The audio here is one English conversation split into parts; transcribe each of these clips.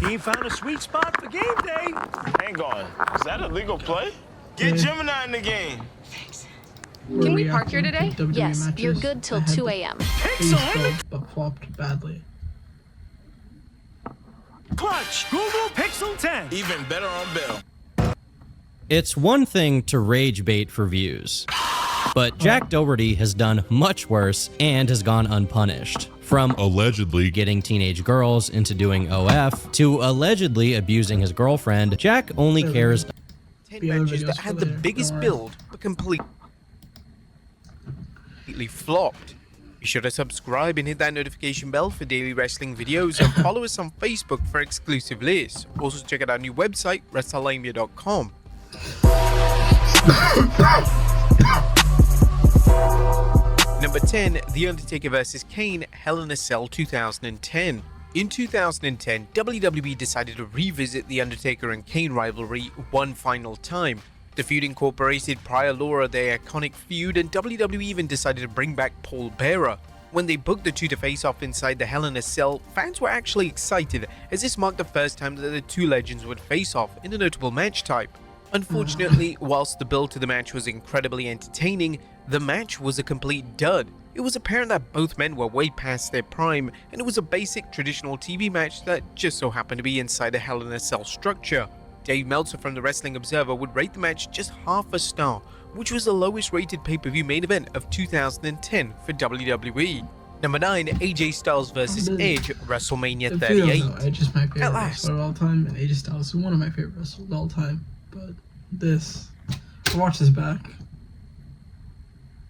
He found a sweet spot for game day. Hang on. Is that a legal play? Get Gemini in the game. Thanks. Can we park here today? Yes, you're good till 2 a.m. Excellent. But flopped badly. Clutch. Google Pixel 10. Even better on Bill. It's one thing to rage bait for views, but Jack Doherty has done much worse and has gone unpunished. From allegedly getting teenage girls into doing OF to allegedly abusing his girlfriend, Jack only cares. 10 matches that had the biggest build but completely flopped. Be sure to subscribe and hit that notification bell for daily wrestling videos and follow us on Facebook for exclusive lists. Also check out our new website, WrestleMania.com. Number 10, The Undertaker vs. Kane, Hell in a Cell 2010. In 2010, WWE decided to revisit the Undertaker and Kane rivalry one final time. The feud incorporated prior lore of their iconic feud, and WWE even decided to bring back Paul Bearer. When they booked the two to face off inside the Hell in a Cell, fans were actually excited, as this marked the first time that the two legends would face off in a notable match type. Unfortunately, whilst the build to the match was incredibly entertaining, the match was a complete dud. It was apparent that both men were way past their prime, and it was a basic traditional TV match that just so happened to be inside a Hell in a Cell structure. Dave Meltzer from the Wrestling Observer would rate the match just half a star, which was the lowest rated pay-per-view main event of 2010 for WWE. Number 9, AJ Styles vs. Edge, WrestleMania 38. Edge is my favorite At last. wrestler of all time, and AJ Styles is one of my favorite wrestlers of all time. But this, I'll watch this back.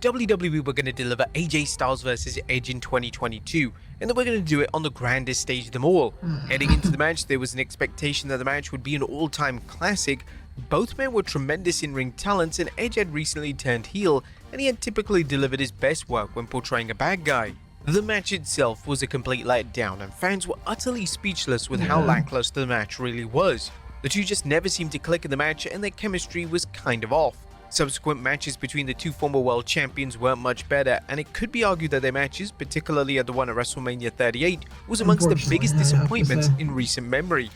WWE were going to deliver AJ Styles vs. Edge in 2022, and they were going to do it on the grandest stage of them all. Heading into the match, there was an expectation that the match would be an all-time classic. Both men were tremendous in-ring talents, and Edge had recently turned heel, and he had typically delivered his best work when portraying a bad guy. The match itself was a complete letdown, and fans were utterly speechless with how lackluster the match really was. The two just never seemed to click in the match, and their chemistry was kind of off. Subsequent matches between the two former world champions weren't much better, and it could be argued that their matches, particularly at the one at WrestleMania 38, was amongst the biggest disappointments in recent memory.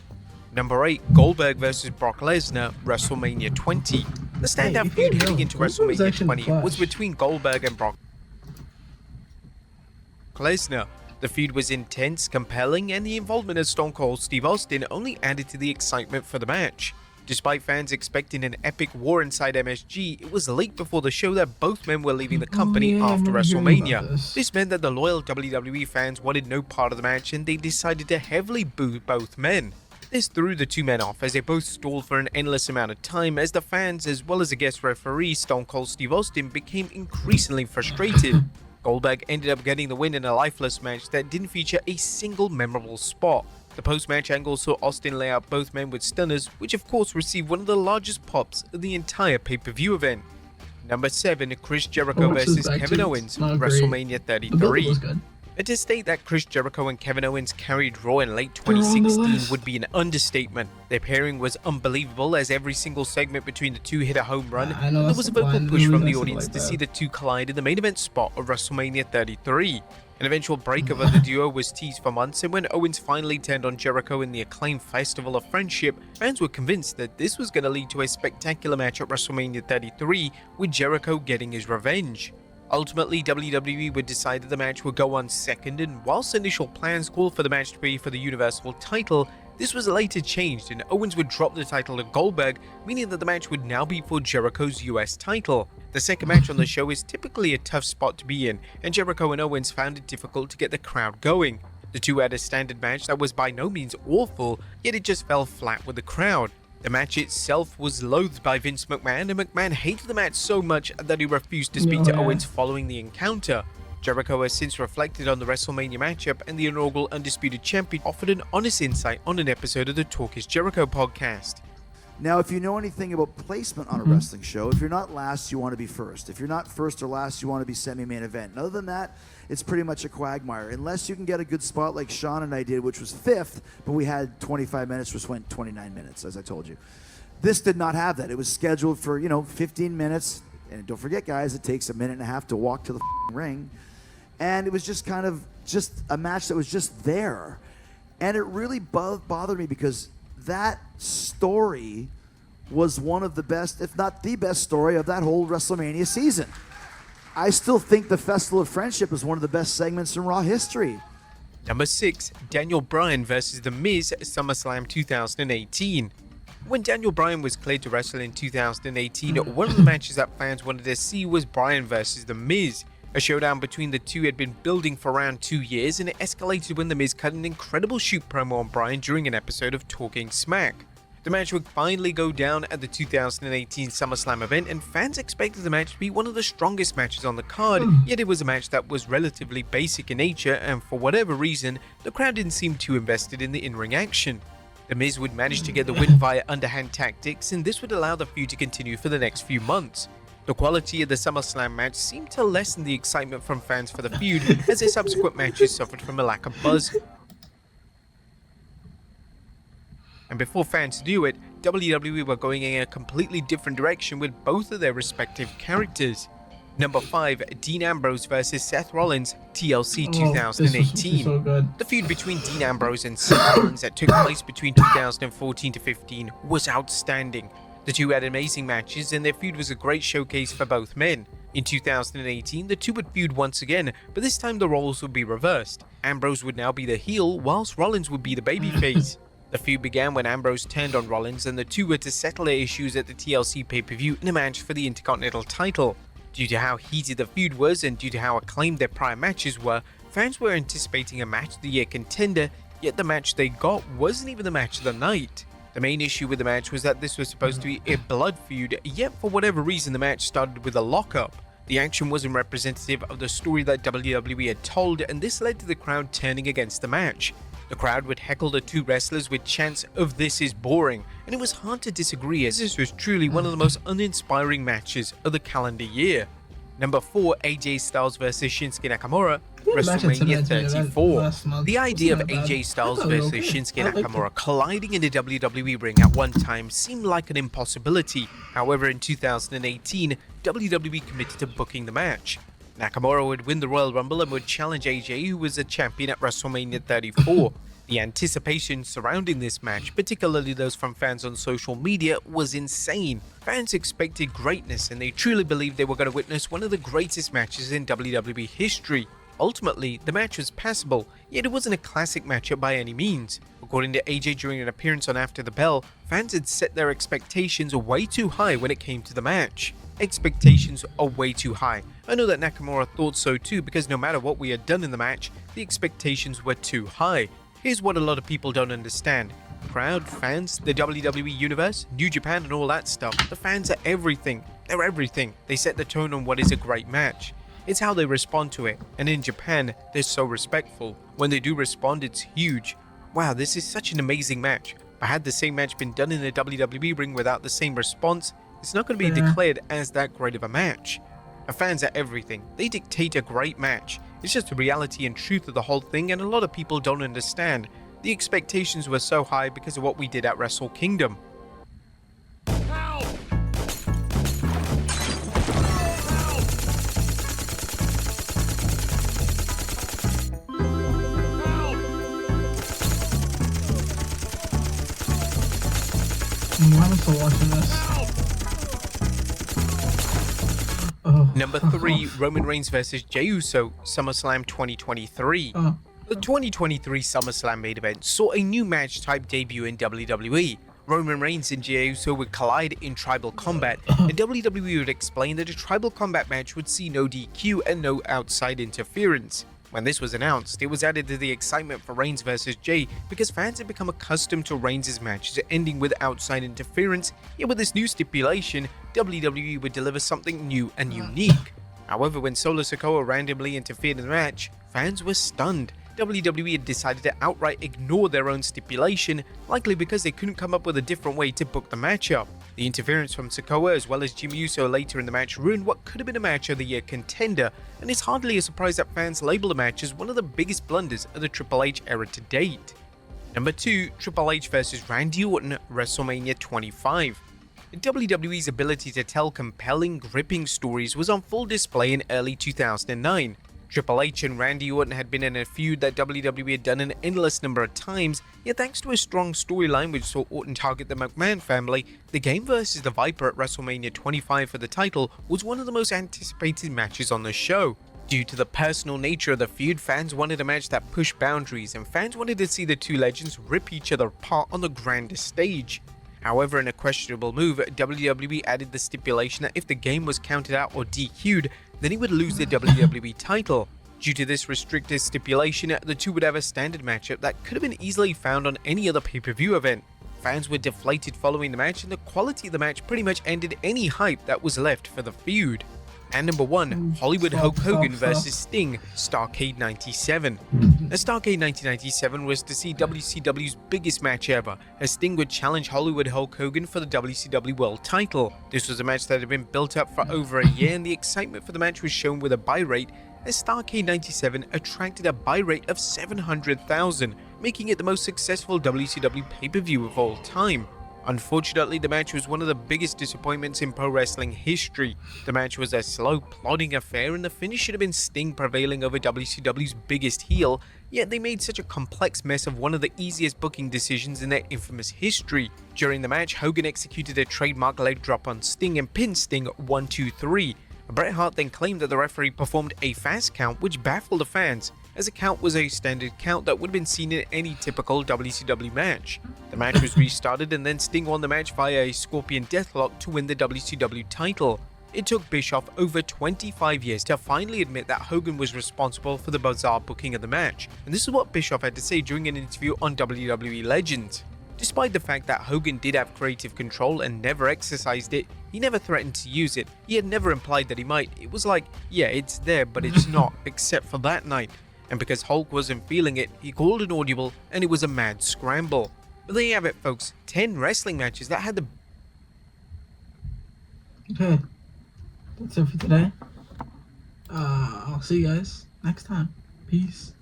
Number 8, Goldberg vs. Brock Lesnar, WrestleMania 20. The standout feud heading into WrestleMania 20 was between Goldberg and Brock Lesnar. The feud was intense, compelling, and the involvement of Stone Cold Steve Austin only added to the excitement for the match. Despite fans expecting an epic war inside MSG, it was late before the show that both men were leaving the company after WrestleMania. This meant that the loyal WWE fans wanted no part of the match, and they decided to heavily boo both men. This threw the two men off, as they both stalled for an endless amount of time, as the fans, as well as the guest referee Stone Cold Steve Austin, became increasingly frustrated. Goldberg ended up getting the win in a lifeless match that didn't feature a single memorable spot. The post-match angle saw Austin lay out both men with stunners, which of course received one of the largest pops of the entire pay-per-view event. Number 7, Chris Jericho vs. Kevin Owens, WrestleMania 33. And to state that Chris Jericho and Kevin Owens carried Raw in late 2016 would be an understatement. Their pairing was unbelievable, as every single segment between the two hit a home run, and there was a vocal push from the audience to see the two collide in the main event spot of WrestleMania 33. An eventual breakup of the duo was teased for months, and when Owens finally turned on Jericho in the acclaimed Festival of Friendship, fans were convinced that this was going to lead to a spectacular match at WrestleMania 33, with Jericho getting his revenge. Ultimately, WWE would decide that the match would go on second, and whilst initial plans called for the match to be for the Universal title, this was later changed, and Owens would drop the title to Goldberg, meaning that the match would now be for Jericho's US title. The second match on the show is typically a tough spot to be in, and Jericho and Owens found it difficult to get the crowd going. The two had a standard match that was by no means awful, yet it just fell flat with the crowd. The match itself was loathed by Vince McMahon, and McMahon hated the match so much that he refused to speak to Owens following the encounter. Jericho has since reflected on the WrestleMania matchup, and the inaugural Undisputed Champion offered an honest insight on an episode of the Talk is Jericho podcast. Now, if you know anything about placement on a wrestling show, if you're not last, you want to be first. If you're not first or last, you want to be semi-main event. And other than that, it's pretty much a quagmire. Unless you can get a good spot like Sean and I did, which was 5th, but we had 25 minutes, which went 29 minutes, as I told you. This did not have that. It was scheduled for, 15 minutes. And don't forget, guys, it takes a minute and a half to walk to the ring. And it was just kind of just a match that was just there. And it really bothered me because that story was one of the best, if not the best story of that whole WrestleMania season. I still think the Festival of Friendship is one of the best segments in Raw history. Number 6, Daniel Bryan vs. The Miz, SummerSlam 2018. When Daniel Bryan was cleared to wrestle in 2018, one of the matches that fans wanted to see was Bryan vs. The Miz. A showdown between the two had been building for around 2 years, and it escalated when The Miz cut an incredible shoot promo on Bryan during an episode of Talking Smack. The match would finally go down at the 2018 SummerSlam event, and fans expected the match to be one of the strongest matches on the card, yet it was a match that was relatively basic in nature, and for whatever reason, the crowd didn't seem too invested in the in-ring action. The Miz would manage to get the win via underhand tactics, and this would allow the feud to continue for the next few months. The quality of the SummerSlam match seemed to lessen the excitement from fans for the feud, as their subsequent matches suffered from a lack of buzz. And before fans knew it, WWE were going in a completely different direction with both of their respective characters. Number 5, Dean Ambrose vs. Seth Rollins, TLC 2018. So good. The feud between Dean Ambrose and Seth Rollins that took place between 2014 to 15 was outstanding. The two had amazing matches, and their feud was a great showcase for both men. In 2018, the two would feud once again, but this time the roles would be reversed. Ambrose would now be the heel, whilst Rollins would be the babyface. The feud began when Ambrose turned on Rollins, and the two were to settle their issues at the TLC pay-per-view in a match for the Intercontinental title. Due to how heated the feud was, and due to how acclaimed their prior matches were, fans were anticipating a match of the year contender, yet the match they got wasn't even the match of the night. The main issue with the match was that this was supposed to be a blood feud, yet for whatever reason the match started with a lockup. The action wasn't representative of the story that WWE had told, and this led to the crowd turning against the match. The crowd would heckle the two wrestlers with chants of "This is boring," and it was hard to disagree, as this was truly one of the most uninspiring matches of the calendar year. Number 4, AJ Styles vs. Shinsuke Nakamura, WrestleMania 34. The idea of AJ Styles vs. Shinsuke Nakamura colliding in the WWE ring at one time seemed like an impossibility. However, in 2018, WWE committed to booking the match. Nakamura would win the Royal Rumble and would challenge AJ, who was a champion at WrestleMania 34. The anticipation surrounding this match, particularly those from fans on social media, was insane. Fans expected greatness, and they truly believed they were going to witness one of the greatest matches in WWE history. Ultimately, the match was passable, yet it wasn't a classic matchup by any means. According to AJ during an appearance on After the Bell, fans had set their expectations way too high when it came to the match. Expectations are way too high. I know that Nakamura thought so too, because no matter what we had done in the match, the expectations were too high. Here's what a lot of people don't understand. Crowd, fans, the WWE Universe, New Japan and all that stuff. The fans are everything. They're everything. They set the tone on what is a great match. It's how they respond to it. And in Japan, they're so respectful. When they do respond, it's huge. Wow, this is such an amazing match. But had the same match been done in the WWE ring without the same response, it's not going to be declared as that great of a match. The fans are everything. They dictate a great match. It's just the reality and truth of the whole thing, and a lot of people don't understand. The expectations were so high because of what we did at Wrestle Kingdom. Why am I still watching this? Number 3, Roman Reigns vs. Jey Uso, SummerSlam 2023. The 2023 SummerSlam main event saw a new match type debut in WWE. Roman Reigns and Jey Uso would collide in tribal combat, and WWE would explain that a tribal combat match would see no DQ and no outside interference. When this was announced, it was added to the excitement for Reigns vs. Jey because fans had become accustomed to Reigns' matches ending with outside interference, yet with this new stipulation, WWE would deliver something new and unique. However, when Solo Sikoa randomly interfered in the match, fans were stunned. WWE had decided to outright ignore their own stipulation, likely because they couldn't come up with a different way to book the matchup. The interference from Sikoa as well as Jimmy Uso later in the match ruined what could have been a match of the year contender, and it's hardly a surprise that fans label the match as one of the biggest blunders of the Triple H era to date. Number 2, Triple H vs. Randy Orton, WrestleMania 25. WWE's ability to tell compelling, gripping stories was on full display in early 2009. Triple H and Randy Orton had been in a feud that WWE had done an endless number of times, yet thanks to a strong storyline which saw Orton target the McMahon family, the Game vs. the Viper at WrestleMania 25 for the title was one of the most anticipated matches on the show. Due to the personal nature of the feud, fans wanted a match that pushed boundaries, and fans wanted to see the two legends rip each other apart on the grandest stage. However, in a questionable move, WWE added the stipulation that if the Game was counted out or DQ'd, then he would lose the WWE title. Due to this restricted stipulation, the two would have a standard matchup that could have been easily found on any other pay-per-view event. Fans were deflated following the match, and the quality of the match pretty much ended any hype that was left for the feud. And number 1, Hollywood Hulk Hogan vs Sting, Starrcade 97. Starrcade 1997 was to see WCW's biggest match ever, as Sting would challenge Hollywood Hulk Hogan for the WCW World title. This was a match that had been built up for over a year, and the excitement for the match was shown with a buy rate, as Starrcade 97 attracted a buy rate of 700,000, making it the most successful WCW pay-per-view of all time. Unfortunately, the match was one of the biggest disappointments in pro wrestling history. The match was a slow, plodding affair, and the finish should have been Sting prevailing over WCW's biggest heel, yet they made such a complex mess of one of the easiest booking decisions in their infamous history. During the match, Hogan executed a trademark leg drop on Sting and pinned Sting 1-2-3. Bret Hart then claimed that the referee performed a fast count, which baffled the fans, as a count was a standard count that would have been seen in any typical WCW match. The match was restarted, and then Sting won the match via a Scorpion Deathlock to win the WCW title. It took Bischoff over 25 years to finally admit that Hogan was responsible for the bizarre booking of the match, and this is what Bischoff had to say during an interview on WWE Legends. Despite the fact that Hogan did have creative control and never exercised it, he never threatened to use it. He had never implied that he might. It was like, yeah, it's there, but it's not, except for that night. And because Hulk wasn't feeling it, he called an audible, and it was a mad scramble. But there you have it, folks. 10 wrestling matches that had the... Okay, that's it for today. I'll see you guys next time. Peace.